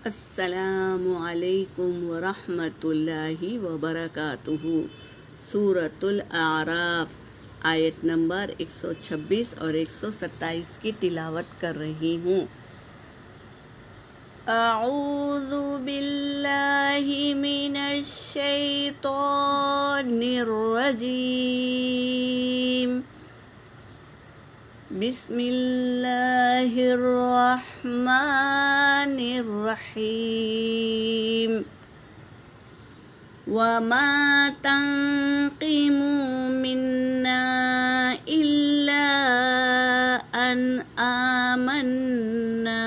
السلام علیکم ورحمۃ اللہ وبرکاتہ۔ سورۃ الاعراف آیت نمبر 126 اور 127 کی تلاوت کر رہی ہوں۔ اعوذ باللہ من الشیطان الرجیم، بسم اللہ الرحمن الرحیم۔ وما تنقم منا الا ان آمنا،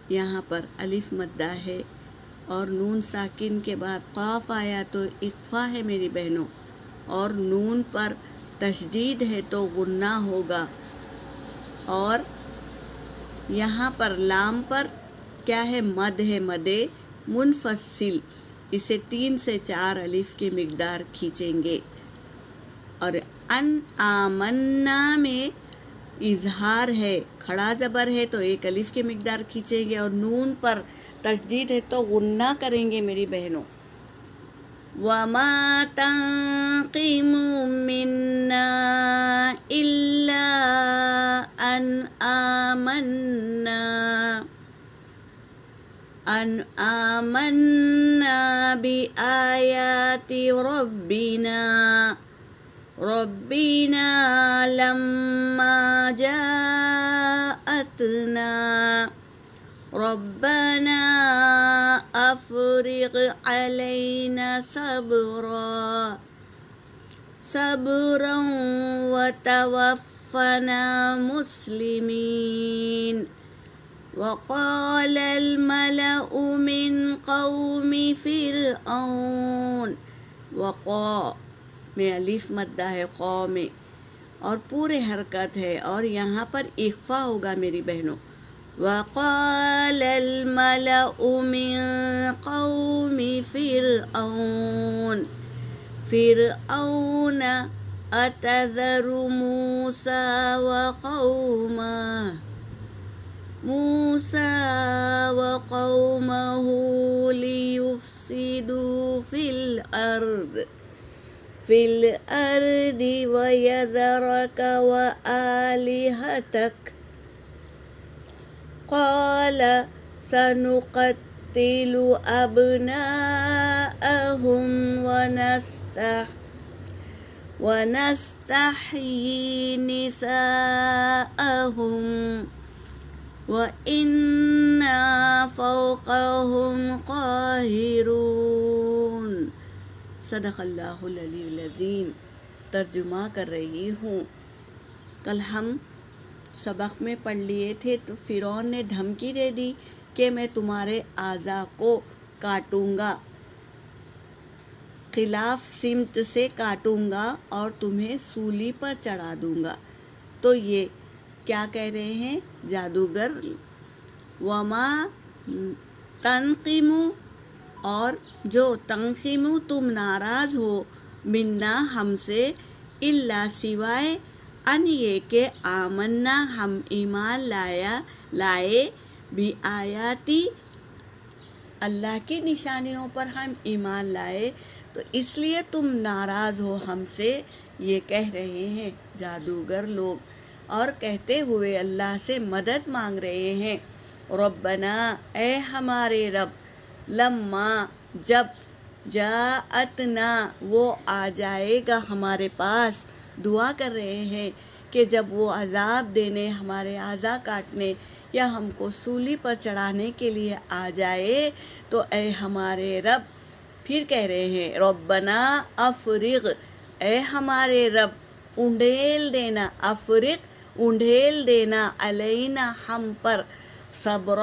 یہاں پر الف مدہ ہے اور نون ساکن کے بعد قاف آیا تو اخفا ہے میری بہنوں، اور نون پر تشدید ہے تو غنہ ہوگا، اور یہاں پر لام پر کیا ہے؟ مد ہے، مد منفصل، اسے 3 سے 4 الف کی مقدار کھینچیں گے، اور ان آمنا میں اظہار ہے، کھڑا زبر ہے تو 1 الف کی مقدار کھینچیں گے، اور نون پر تشدید ہے تو غنہ کریں گے میری بہنوں۔ وَمَا تَنقِمُ مِنَّا إِلَّا أَنْ آمَنَّا بِآيَاتِ رَبِّنَا لَمَّا جَاءَتْنَا رَبَّنَا أَفْرِغْ عَلَيْنَا صبرا وتوفنا مسلمين۔ وقال الملأ من قوم فرعون، وقا میں الف مدہ ہے، قا میں، اور پورے حرکت ہے، اور یہاں پر اخفا ہوگا میری بہنوں۔ وقال الملأ من قوم فرعون أتذر موسى وقومه ليفسدوا في الأرض ويذرك وآلهتك، قال سنقتل أبناءهم ونستحيي نساءهم وإنا فوقهم قاہرون۔ صدق اللہ العلی العظیم۔ ترجمہ کر رہی ہوں۔ کل ہم سبق میں پڑھ لیے تھے تو فرعون نے دھمکی دے دی کہ میں تمہارے اعضاء کو کاٹوں گا، خلاف سمت سے کاٹوں گا اور تمہیں سولی پر چڑھا دوں گا۔ تو یہ کیا کہہ رہے ہیں جادوگر؟ وما تنقم، اور جو تنقم تم ناراض ہو، منا ہم سے، الا سوائے، ان یہ کہ آمنا ہم ایمان لائے بھی آیاتی اللہ کی نشانیوں پر ہم ایمان لائے، تو اس لیے تم ناراض ہو ہم سے، یہ کہہ رہے ہیں جادوگر لوگ، اور کہتے ہوئے اللہ سے مدد مانگ رہے ہیں۔ ربنا، اے ہمارے رب، لما، جب، جاءتنا، وہ آ جائے گا ہمارے پاس، دعا کر رہے ہیں کہ جب وہ عذاب دینے، ہمارے اعضاء کاٹنے یا ہم کو سولی پر چڑھانے کے لیے آ جائے تو اے ہمارے رب، پھر کہہ رہے ہیں ربنا افرغ، اے ہمارے رب انڈھیل دینا، افرغ انڈھیل دینا، علینا ہم پر، صبر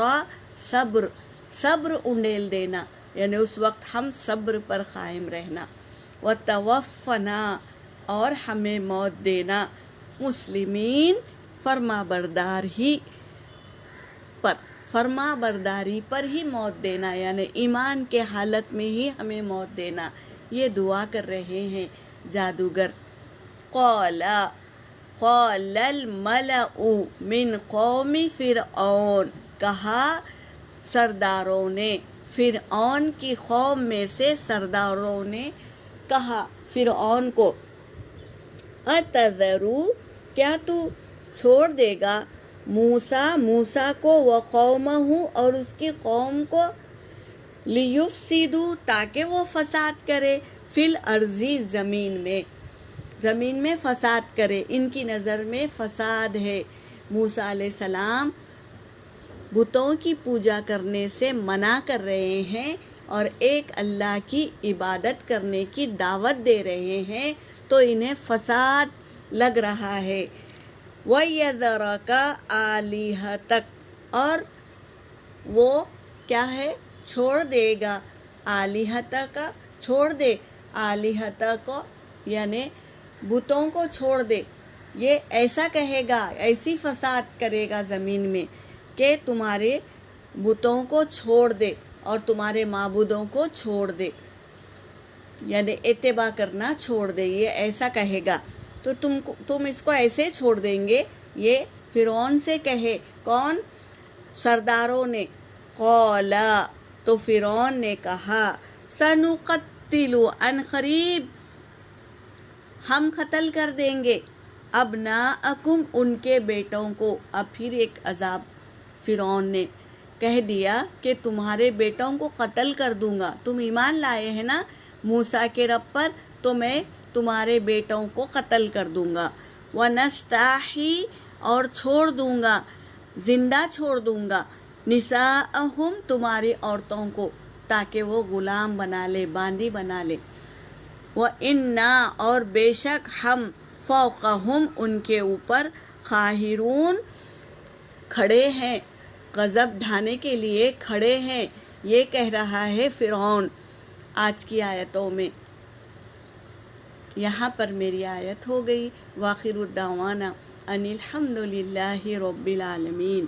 انڈھیل دینا، یعنی اس وقت ہم صبر پر قائم رہنا، وتوفنا، اور ہمیں موت دینا، مسلمین، فرما برداری پر ہی موت دینا، یعنی ایمان کے حالت میں ہی ہمیں موت دینا، یہ دعا کر رہے ہیں جادوگر۔ قال الملأ من قوم فرعون، کہا سرداروں نے، فرعون کی قوم میں سے سرداروں نے کہا فرعون کو، اتذرو، کیا تو چھوڑ دے گا موسیٰ کو وقومہ، اور اس کی قوم کو، لیفسدو، تاکہ وہ فساد کرے، فی الارض، زمین میں فساد کرے۔ ان کی نظر میں فساد ہے۔ موسیٰ علیہ السلام بتوں کی پوجا کرنے سے منع کر رہے ہیں اور ایک اللہ کی عبادت کرنے کی دعوت دے رہے ہیں، تو انہیں فساد لگ رہا ہے۔ وَيَذَرَكَ آلِهَتَكَ، اور وہ کیا ہے، چھوڑ دے گا، آلِهَتَكَ، چھوڑ دے، آلِهَتَكَ یعنی بتوں کو چھوڑ دے۔ یہ ایسا کہے گا، ایسی فساد کرے گا زمین میں کہ تمہارے بتوں کو چھوڑ دے اور تمہارے معبودوں کو چھوڑ دے، یعنی اتباع کرنا چھوڑ دے، یہ ایسا کہے گا تو تم اس کو ایسے چھوڑ دیں گے۔ یہ فرعون سے کہے، کون؟ سرداروں نے۔ قال، تو فرعون نے کہا، سنقتل، ان قریب ہم قتل کر دیں گے، ابناءکم، ان کے بیٹوں کو۔ اب پھر ایک عذاب، فرعون نے کہہ دیا کہ تمہارے بیٹوں کو قتل کر دوں گا، تم ایمان لائے ہیں نا موسیٰ کے رب پر، تو میں تمہارے بیٹوں کو قتل کر دوں گا۔ ونستحی، اور چھوڑ دوں گا، زندہ چھوڑ دوں گا، نساءہم، تمہاری عورتوں کو، تاکہ وہ غلام بنا لے، باندی بنا لے۔ وَإِنَّا، اور بے شک ہم، فوقہم، ان کے اوپر، قاہرون، کھڑے ہیں، غضب ڈھانے کے لیے کھڑے ہیں۔ یہ کہہ رہا ہے فرعون آج کی آیتوں میں۔ یہاں پر میری آیت ہو گئی۔ وآخر الدعوانا ان الحمد للہ رب العالمین۔